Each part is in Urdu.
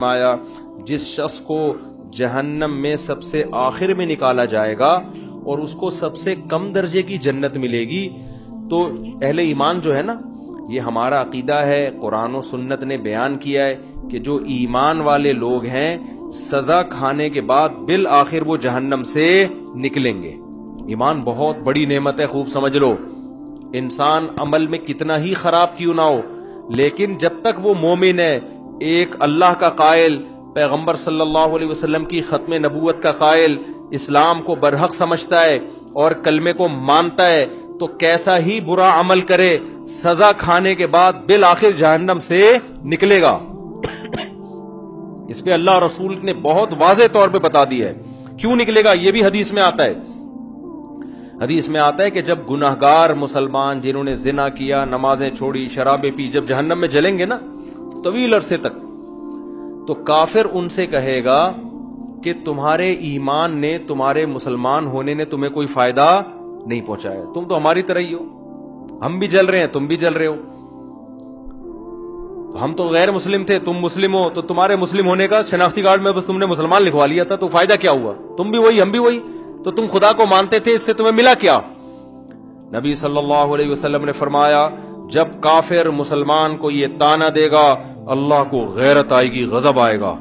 فرمایا جس شخص کو جہنم میں سب سے آخر میں نکالا جائے گا اور اس کو سب سے کم درجے کی جنت ملے گی، تو اہل ایمان جو ہے نا، یہ ہمارا عقیدہ ہے، قرآن و سنت نے بیان کیا ہے کہ جو ایمان والے لوگ ہیں سزا کھانے کے بعد بالآخر وہ جہنم سے نکلیں گے۔ ایمان بہت بڑی نعمت ہے، خوب سمجھ لو۔ انسان عمل میں کتنا ہی خراب کیوں نہ ہو، لیکن جب تک وہ مومن ہے، ایک اللہ کا قائل، پیغمبر صلی اللہ علیہ وسلم کی ختم نبوت کا قائل، اسلام کو برحق سمجھتا ہے اور کلمے کو مانتا ہے، تو کیسا ہی برا عمل کرے سزا کھانے کے بعد بالآخر جہنم سے نکلے گا۔ اس پہ اللہ رسول نے بہت واضح طور پہ بتا دیا ہے کیوں نکلے گا۔ یہ بھی حدیث میں آتا ہے، حدیث میں آتا ہے کہ جب گناہگار مسلمان جنہوں نے زنا کیا، نمازیں چھوڑی، شرابیں پی، جب جہنم میں جلیں گے نا طویل عرصے تک، تو کافر ان سے کہے گا کہ تمہارے ایمان نے، تمہارے مسلمان ہونے نے تمہیں کوئی فائدہ نہیں پہنچایا، تم تو ہماری طرح ہی ہو، ہم بھی جل رہے ہیں، تم بھی جل رہے ہو، تو ہم تو غیر مسلم تھے، تم مسلم ہو، تو تمہارے مسلم ہونے کا شناختی کارڈ میں بس تم نے مسلمان لکھوا لیا تھا، تو فائدہ کیا ہوا؟ تم بھی وہی، ہم بھی وہی، تو تم خدا کو مانتے تھے، اس سے تمہیں ملا کیا؟ نبی صلی اللہ علیہ وسلم نے فرمایا جب کافر مسلمان کو یہ طعنہ دے گا، اللہ کو غیرت آئے گی، غضب آئے گا،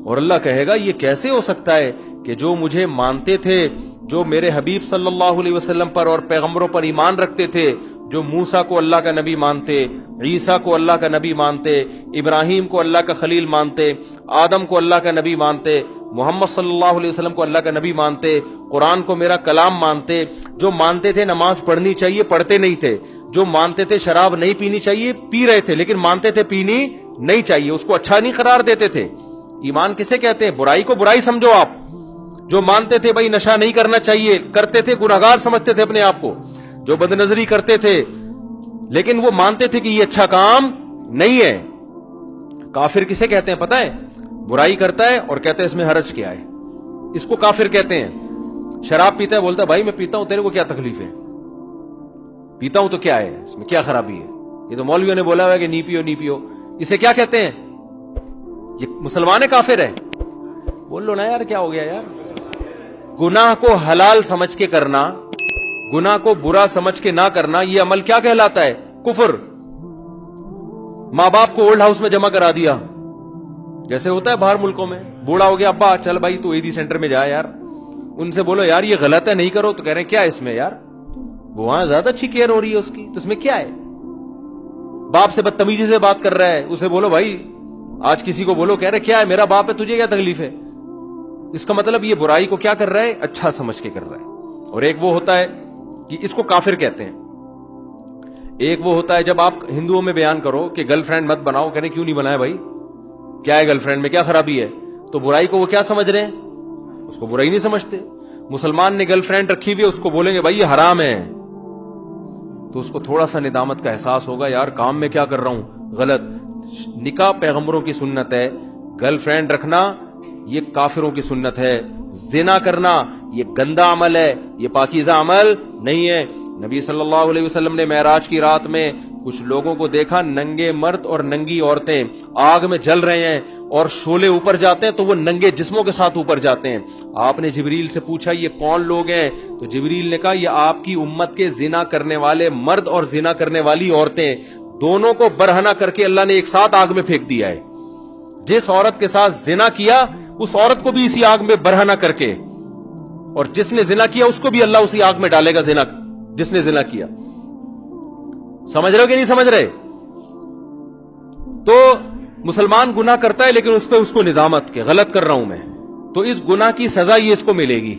اور اللہ کہے گا یہ کیسے ہو سکتا ہے کہ جو مجھے مانتے تھے، جو میرے حبیب صلی اللہ علیہ وسلم پر اور پیغمبروں پر ایمان رکھتے تھے، جو موسیٰ کو اللہ کا نبی مانتے، عیسیٰ کو اللہ کا نبی مانتے، ابراہیم کو اللہ کا خلیل مانتے، آدم کو اللہ کا نبی مانتے، محمد صلی اللہ علیہ وسلم کو اللہ کا نبی مانتے، قرآن کو میرا کلام مانتے، جو مانتے تھے نماز پڑھنی چاہیے پڑھتے نہیں تھے، جو مانتے تھے شراب نہیں پینی چاہیے پی رہے تھے، لیکن مانتے تھے پینی نہیں چاہیے، اس کو اچھا نہیں قرار دیتے تھے۔ ایمان کسے کہتے ہیں؟ برائی کو برائی سمجھو آپ۔ جو مانتے تھے بھائی نشہ نہیں کرنا چاہیے، کرتے تھے، گناہگار سمجھتے تھے اپنے آپ کو، جو بدنظری کرتے تھے، لیکن وہ مانتے تھے کہ یہ اچھا کام نہیں ہے۔ کافر کسے کہتے ہیں پتہ ہے؟ برائی کرتا ہے اور کہتا ہے اس میں حرج کیا ہے، اس کو کافر کہتے ہیں۔ شراب پیتا ہے، بولتا ہے بھائی میں پیتا ہوں، تیرے کو کیا تکلیف ہے؟ پیتا ہوں تو کیا ہے، اس میں کیا خرابی ہے؟ یہ تو مولویوں نے بولا ہوا ہے کہ نہیں پیو نہیں پیو، اسے کیا کہتے ہیں؟ یہ مسلمان ہے کافر ہے؟ بول لو نا یار، کیا ہو گیا یار؟ گناہ کو حلال سمجھ کے کرنا، گناہ کو برا سمجھ کے نہ کرنا، یہ عمل کیا کہلاتا ہے؟ کفر۔ ماں باپ کو اولڈ ہاؤس میں جمع کرا دیا، جیسے ہوتا ہے باہر ملکوں میں، بوڑھا ہو گیا، ابا چل بھائی تو عیدی سینٹر میں جا یار، ان سے بولو یار یہ غلط ہے نہیں کرو، تو کہہ رہے ہیں کیا اس میں یار، وہاں زیادہ اچھی کیئر ہو رہی ہے اس کی، تو اس میں کیا ہے؟ باپ سے بدتمیزی سے بات کر رہا ہے، اسے بولو بھائی، آج کسی کو بولو، کہہ رہے کیا ہے میرا باپ ہے، تجھے کیا تکلیف ہے؟ اس کا مطلب یہ برائی کو کیا کر رہا ہے؟ اچھا سمجھ کے کر رہا ہے۔ اور ایک وہ ہوتا ہے کہ اس کو کافر کہتے ہیں، ایک وہ ہوتا ہے جب آپ ہندوؤں میں بیان کرو کہ گرل فرینڈ مت بناؤ، کہنے کیوں نہیں بنایا بھائی، کیا ہے گرل فرینڈ میں، کیا خرابی ہے؟ تو برائی کو وہ کیا سمجھ رہے ہیں؟ اس کو برائی نہیں سمجھتے۔ مسلمان نے گرل فرینڈ رکھی ہوئی ہے، اس کو بولیں گے بھائی یہ حرام ہے، تو اس کو تھوڑا سا ندامت کا احساس ہوگا، یار کام میں کیا کر رہا ہوں، غلط۔ نکاح پیغمبروں کی سنت ہے، گرل فرینڈ رکھنا یہ کافروں کی سنت ہے، زنا کرنا یہ گندا عمل ہے، یہ پاکیزہ عمل نہیں ہے۔ نبی صلی اللہ علیہ وسلم نے معراج کی رات میں کچھ لوگوں کو دیکھا، ننگے مرد اور ننگی عورتیں آگ میں جل رہے ہیں، اور شعلے اوپر جاتے ہیں تو وہ ننگے جسموں کے ساتھ اوپر جاتے ہیں۔ آپ نے جبریل سے پوچھا یہ کون لوگ ہیں؟ تو جبریل نے کہا یہ آپ کی امت کے زنا کرنے والے مرد اور زنا کرنے والی عورتیں، دونوں کو برہنہ کر کے اللہ نے ایک ساتھ آگ میں پھینک دیا ہے۔ جس عورت کے ساتھ زنا کیا اس عورت کو بھی اسی آگ میں برہنہ کر کے، اور جس نے زنا کیا اس کو بھی اللہ اسی آگ میں ڈالے گا، زنا جس نے زنا کیا۔ سمجھ رہے ہو کہ نہیں سمجھ رہے؟ تو مسلمان گناہ کرتا ہے لیکن اس پہ اس کو ندامت کہ غلط کر رہا ہوں میں، تو اس گناہ کی سزا یہ اس کو ملے گی۔